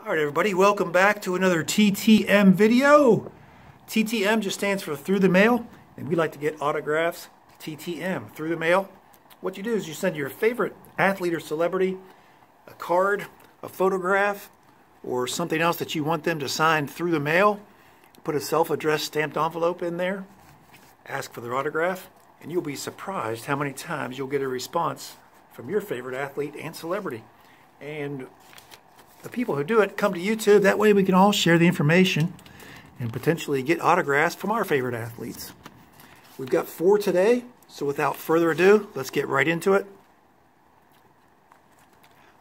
Alright everybody, welcome back to another TTM video. TTM just stands for through the mail, and we like to get autographs. TTM, through the mail. What you do is you send your favorite athlete or celebrity a card, a photograph, or something else that you want them to sign through the mail. Put a self-addressed stamped envelope in there, ask for their autograph, and you'll be surprised how many times you'll get a response from your favorite athlete and celebrity. And the people who do it come to YouTube. That way we can all share the information and potentially get autographs from our favorite athletes. We've got 4 today, so without further ado, let's get right into it.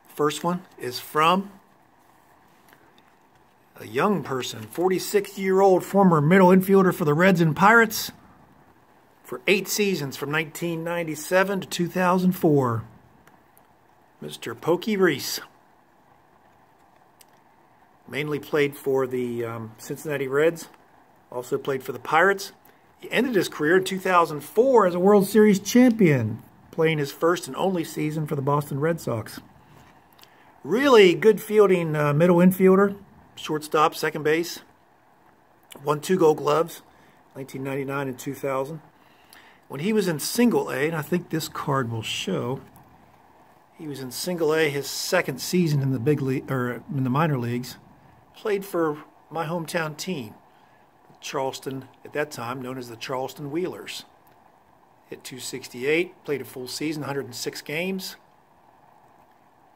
First one is from a young person, 46-year-old former middle infielder for the Reds and Pirates for 8 seasons from 1997 to 2004. Mr. Pokey Reese. Mainly played for the Cincinnati Reds, also played for the Pirates. He ended his career in 2004 as a World Series champion, playing his first and only season for the Boston Red Sox. Really good fielding middle infielder, shortstop, second base. Won 2 Gold Gloves, 1999 and 2000. When he was in Single A, and I think this card will show, he was in Single A his second season in the big league or in the minor leagues. Played for my hometown team, Charleston, at that time known as the Charleston Wheelers. Hit .268, played a full season, 106 games.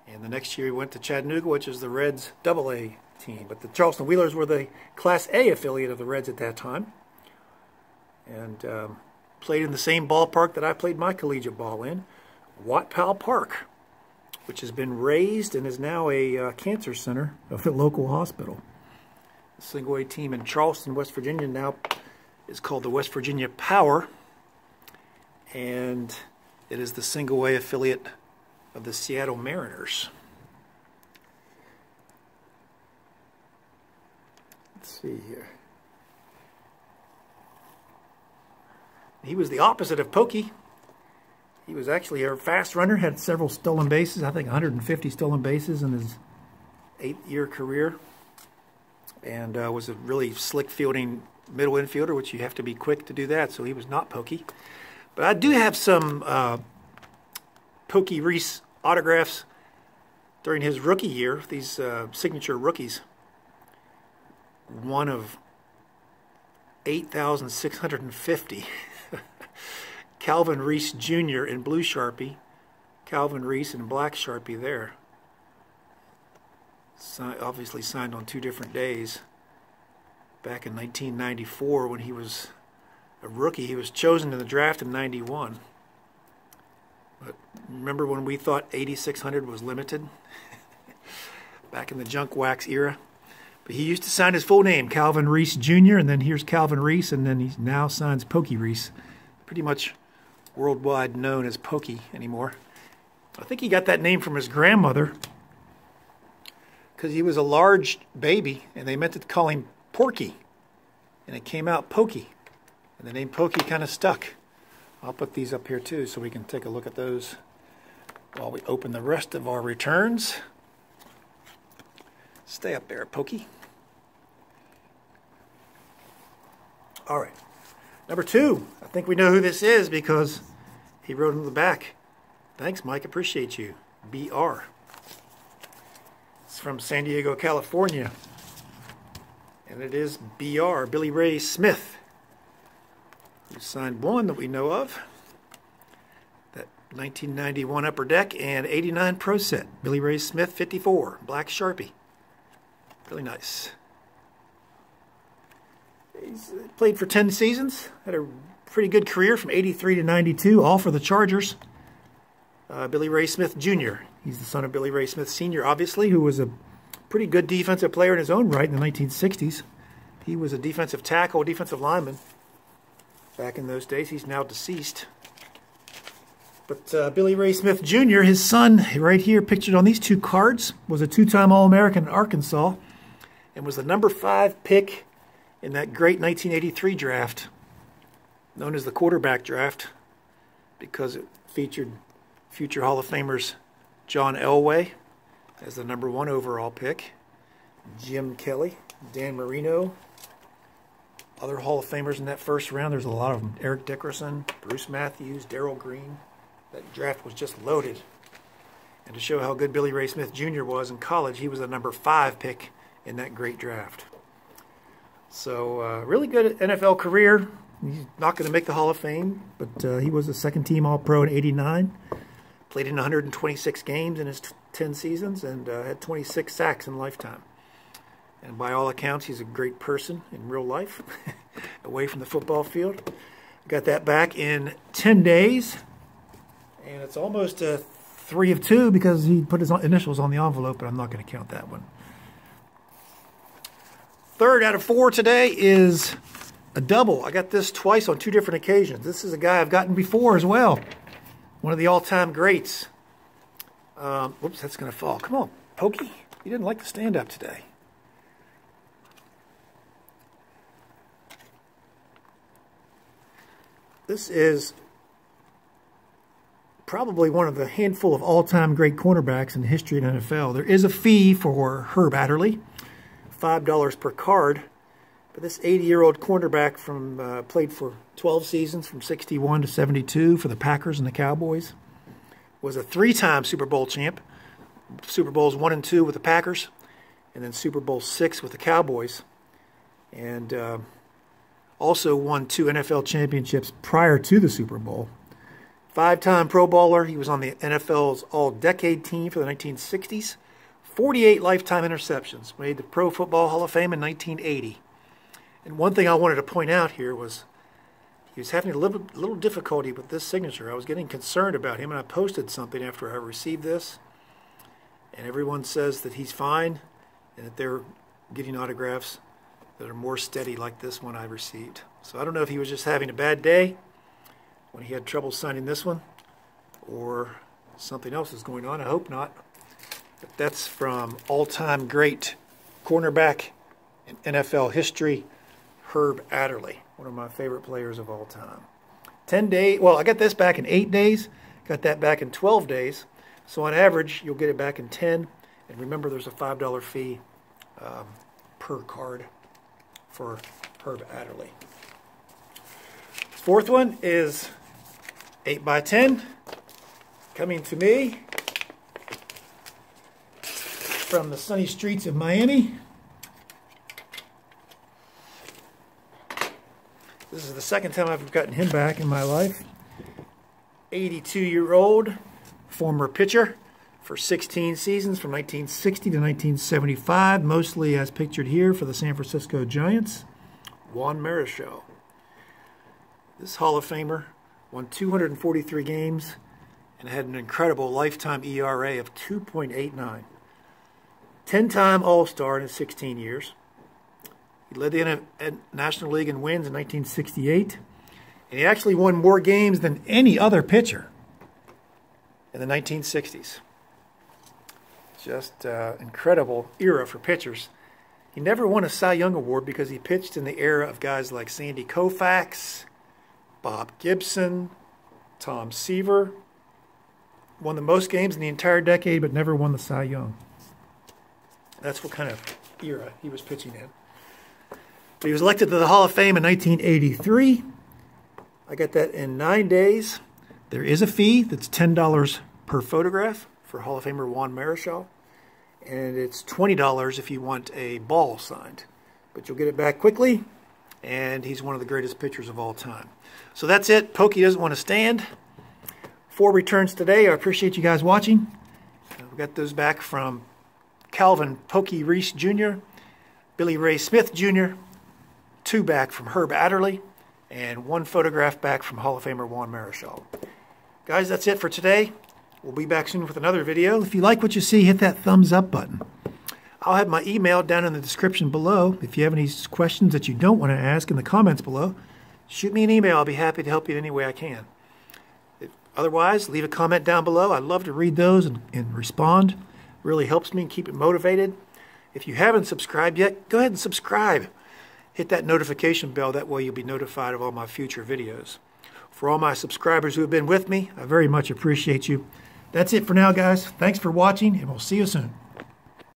And the next year he went to Chattanooga, which is the Reds' AA team. But the Charleston Wheelers were the Class A affiliate of the Reds at that time. And played in the same ballpark that I played my collegiate ball in, Wat Powell Park, which has been raised and is now a cancer center of a local hospital. The Single A team in Charleston, West Virginia now is called the West Virginia Power, and it is the Single A affiliate of the Seattle Mariners. Let's see here. He was the opposite of Pokey. He was actually a fast runner, had several stolen bases, I think 150 stolen bases in his 8-year career, and was a really slick fielding middle infielder, which you have to be quick to do that, so he was not Pokey. But I do have some Pokey Reese autographs during his rookie year, these signature rookies. One of 8,650. Calvin Reese Jr. in blue Sharpie, Calvin Reese in black Sharpie there. Obviously signed on 2 different days. Back in 1994 when he was a rookie, he was chosen in the draft in '91. But remember when we thought 8,600 was limited? Back in the junk wax era. But he used to sign his full name, Calvin Reese Jr., and then here's Calvin Reese, and then he now signs Pokey Reese. Pretty much worldwide known as Pokey anymore. I think he got that name from his grandmother because he was a large baby and they meant to call him Porky, and it came out Pokey, and the name Pokey kind of stuck. I'll put these up here too so we can take a look at those while we open the rest of our returns. Stay up there, Pokey. All right. Number 2, I think we know who this is because he wrote on the back. Thanks, Mike, appreciate you. BR. It's from San Diego, California. And it is BR, Billy Ray Smith, who signed 1 that we know of. That 1991 Upper Deck and 89 Pro Set. Billy Ray Smith, 54, black Sharpie. Really nice. He's played for 10 seasons, had a pretty good career from 83 to 92, all for the Chargers. Billy Ray Smith Jr. He's the son of Billy Ray Smith Sr., obviously, who was a pretty good defensive player in his own right in the 1960s. He was a defensive tackle, defensive lineman back in those days. He's now deceased. But Billy Ray Smith Jr., his son, right here pictured on these 2 cards, was a 2-time All-American in Arkansas and was the number 5 pick in that great 1983 draft, known as the quarterback draft, because it featured future Hall of Famers John Elway as the number 1 overall pick, Jim Kelly, Dan Marino. Other Hall of Famers in that first round, there's a lot of them. Eric Dickerson, Bruce Matthews, Darrell Green. That draft was just loaded. And to show how good Billy Ray Smith Jr. was in college, he was the number 5 pick in that great draft. So, really good NFL career. He's not going to make the Hall of Fame, but he was a second-team All-Pro in '89. Played in 126 games in his 10 seasons and had 26 sacks in lifetime. And by all accounts, he's a great person in real life, away from the football field. Got that back in 10 days. And it's almost a 3 of 2 because he put his initials on the envelope, but I'm not going to count that one. 3rd out of 4 today is a double. I got this twice on 2 different occasions. This is a guy I've gotten before as well. One of the all-time greats. Whoops, that's going to fall. Come on, Pokey. You didn't like the stand-up today. This is probably one of the handful of all-time great cornerbacks in the history of the NFL. There is a fee for Herb Adderley, $5 per card. But this 80-year-old cornerback from played for 12 seasons from 61 to 72 for the Packers and the Cowboys. Was a 3-time Super Bowl champ. Super Bowls 1 and 2 with the Packers, and then Super Bowl 6 with the Cowboys. And also won 2 NFL championships prior to the Super Bowl. 5-time Pro Bowler. He was on the NFL's All-Decade team for the 1960s. 48 lifetime interceptions. Made the Pro Football Hall of Fame in 1980. And one thing I wanted to point out here was he was having a little difficulty with this signature. I was getting concerned about him, and I posted something after I received this. And everyone says that he's fine and that they're getting autographs that are more steady like this one I received. So I don't know if he was just having a bad day when he had trouble signing this one or something else is going on. I hope not. But that's from all-time great cornerback in NFL history, Herb Adderley, one of my favorite players of all time. 10 days, well, I got this back in 8 days, got that back in 12 days. So on average, you'll get it back in 10. And remember, there's a $5 fee per card for Herb Adderley. 4th one is 8x10, coming to me from the sunny streets of Miami. This is the 2nd time I've gotten him back in my life. 82-year-old former pitcher for 16 seasons from 1960 to 1975, mostly as pictured here for the San Francisco Giants, Juan Marichal. This Hall of Famer won 243 games and had an incredible lifetime ERA of 2.89. 10-time All-Star in his 16 years. He led the National League in wins in 1968, and he actually won more games than any other pitcher in the 1960s. Just incredible era for pitchers. He never won a Cy Young Award because he pitched in the era of guys like Sandy Koufax, Bob Gibson, Tom Seaver. Won the most games in the entire decade, but never won the Cy Young. That's what kind of era he was pitching in. But he was elected to the Hall of Fame in 1983. I got that in 9 days. There is a fee that's $10 per photograph for Hall of Famer Juan Marichal. And it's $20 if you want a ball signed. But you'll get it back quickly. And he's one of the greatest pitchers of all time. So that's it. Pokey doesn't want to stand. 4 returns today. I appreciate you guys watching. We got those back from Calvin Pokey Reese Jr., Billy Ray Smith Jr., 2 back from Herb Adderley, and 1 photograph back from Hall of Famer Juan Marichal. Guys, that's it for today. We'll be back soon with another video. If you like what you see, hit that thumbs up button. I'll have my email down in the description below. If you have any questions that you don't want to ask in the comments below, shoot me an email. I'll be happy to help you in any way I can. Otherwise, leave a comment down below. I'd love to read those and respond. It really helps me and keep it motivated. If you haven't subscribed yet, go ahead and subscribe. Hit that notification bell. That way you'll be notified of all my future videos. For all my subscribers who have been with me, I very much appreciate you. That's it for now, guys. Thanks for watching, and we'll see you soon.